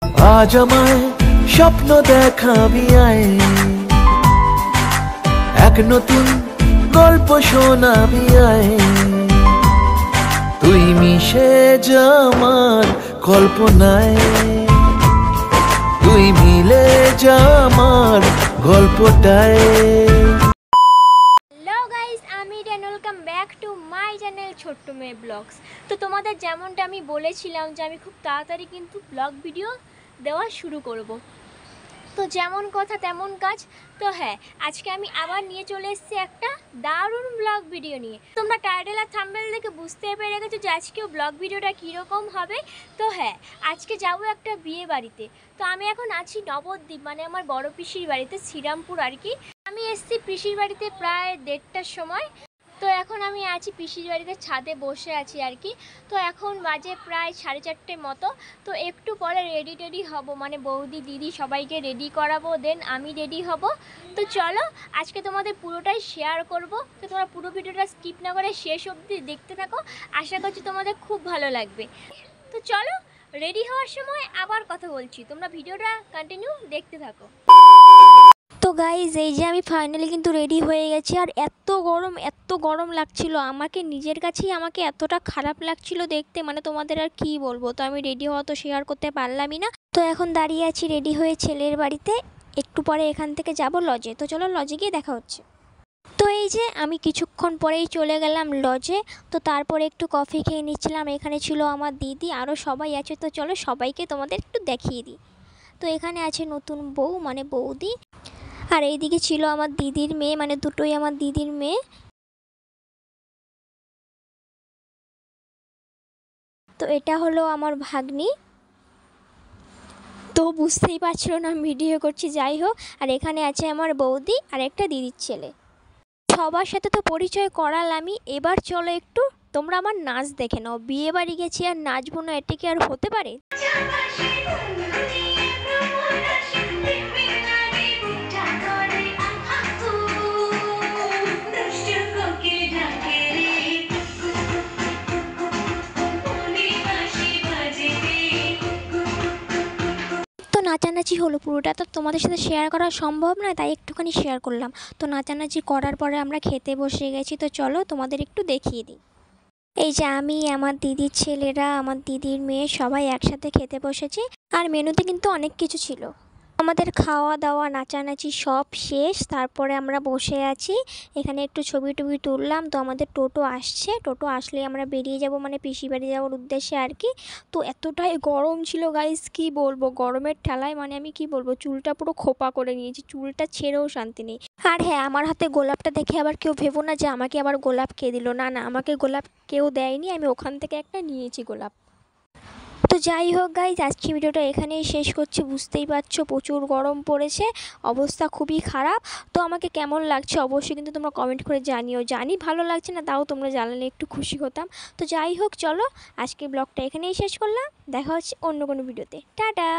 আজ আমায় স্বপ্ন দেখাবি আয়, এক নতুন গল্প শোনাবি আয়, তুই মিশে যা আমার কল্পনায়, তুই মিলে যা আমার গল্পটায়। হ্যালো গাইস, আমি Ren, welcome back to my channel ছোট্ট মেয়ে ব্লগস। তো তোমাদের যেমনটা আমি বলেছিলাম যে আমি খুব তাড়াতাড়ি কিন্তু ব্লগ ভিডিও দেওয়া শুরু করব। তো যেমন কথা তেমন কাজ। তো হ্যাঁ, আজকে আমি আবার নিয়ে চলে এসেছি একটা দারুণ ব্লগ ভিডিও নিয়ে। তোমরা টাইটেল আর থাম্বনেল দেখে বুঝতে পেরে গেছো যে আজকেও ব্লগ ভিডিওটা কীরকম হবে। তো হ্যাঁ, আজকে যাবো একটা বিয়ে বাড়িতে। তো আমি এখন আছি নবদ্বীপ, মানে আমার বড় পিসির বাড়িতে, শ্রীরামপুর আর কি। আমি এসেছি পিসির বাড়িতে প্রায় 1:30টার সময়। তো এখন আমি আছি পিসির বাড়িতে, ছাদে বসে আছি আর কি। তো এখন বাজে প্রায় 4:30 মতো। তো একটু পরে রেডি হব, মানে বৌদি দিদি সবাইকে রেডি করাবো, দেন আমি রেডি হব। তো চলো আজকে তোমাদের পুরোটাই শেয়ার করব। তো তোমরা পুরো ভিডিওটা স্কিপ না করে শেষ অবধি দেখতে থাকো, আশা করছি তোমাদের খুব ভালো লাগবে। তো চলো, রেডি হওয়ার সময় আবার কথা বলছি, তোমরা ভিডিওটা কন্টিনিউ দেখতে থাকো। তো গাইজ, এই যে আমি ফাইনালি কিন্তু রেডি হয়ে গেছি। আর এত গরম লাগছিল আমাকে, নিজের কাছেই আমাকে এতটা খারাপ লাগছিল দেখতে, মানে তোমাদের আর কি বলবো। তো আমি রেডি হওয়া তো শেয়ার করতে পারলামই না। তো এখন দাঁড়িয়ে আছি রেডি হয়ে ছেলের বাড়িতে। একটু পরে এখান থেকে যাব লজে। তো চলো লজে গিয়ে দেখা হচ্ছে। তো এই যে আমি কিছুক্ষণ পরেই চলে গেলাম লজে। তো তারপরে একটু কফি খেয়ে নিচ্ছিলাম। এখানে ছিল আমার দিদি, আরও সবাই আছে। তো চলো সবাইকে তোমাদের একটু দেখিয়ে দিই। তো এখানে আছে নতুন বউ, মানে বৌদি। আর এইদিকে ছিল আমার দিদির মেয়ে, মানে দুটোই আমার দিদির মেয়ে। তো এটা হলো আমার ভাগ্নি। তো বুঝতেই পারছিল না আমি ভিডিও করছি, যাই হোক। আর এখানে আছে আমার বৌদি আর একটা দিদির ছেলে। সবার সাথে তো পরিচয় করালামই, এবার চলো একটু তোমরা আমার নাচ দেখে নাও। বিয়ে বাড়ি গেছি আর নাচবো না, এটা কি আর হতে পারে? তো নাচানাচি হলো পুরোটা, তো তোমাদের সাথে শেয়ার করা সম্ভব নয়, তাই একটুখানি শেয়ার করলাম। তো নাচানাচি করার পরে আমরা খেতে বসে গেছি। তো চলো তোমাদের একটু দেখিয়ে দিই। এই যে আমি, আমার দিদির ছেলেরা, আমার দিদির মেয়ে সবাই একসাথে খেতে বসেছি। আর মেনুতে কিন্তু অনেক কিছু ছিল। আমাদের খাওয়া দাওয়া নাচানাচি সব শেষ, তারপরে আমরা বসে আছি এখানে, একটু ছবি টবি তুললাম। তো আমাদের টোটো আসছে, টোটো আসলে আমরা বেরিয়ে যাব, মানে পিসি বাড়ি যাওয়ার উদ্দেশ্যে আর কি। তো এতটাই গরম ছিল গাইস, কি বলবো, গরমের ঠেলায় মানে আমি কি বলবো, চুলটা পুরো খোপা করে নিয়েছি, চুলটা ছেড়েও শান্তি নেই। আর হ্যাঁ, আমার হাতে গোলাপটা দেখে আবার কেউ ভেবো না যে আমাকে আবার গোলাপ কে দিল, না না, আমাকে গোলাপ কেউ দেয়নি, আমি ওখান থেকে একটা নিয়েছি গোলাপ। তো যাই হোক গাইজ, আজকে ভিডিওটা এখানেই শেষ করছি। বুঝতেই পারছো প্রচুর গরম পড়েছে, অবস্থা খুবই খারাপ। তো আমাকে কেমন লাগছে অবশ্যই কিন্তু তোমরা কমেন্ট করে জানিও। জানি ভালো লাগছে না, তাও তোমরা জানালে একটু খুশি হতাম। তো যাই হোক, চলো আজকে ব্লগটা এখানেই শেষ করলাম, দেখা হচ্ছে অন্য কোনো ভিডিওতে। টাটা।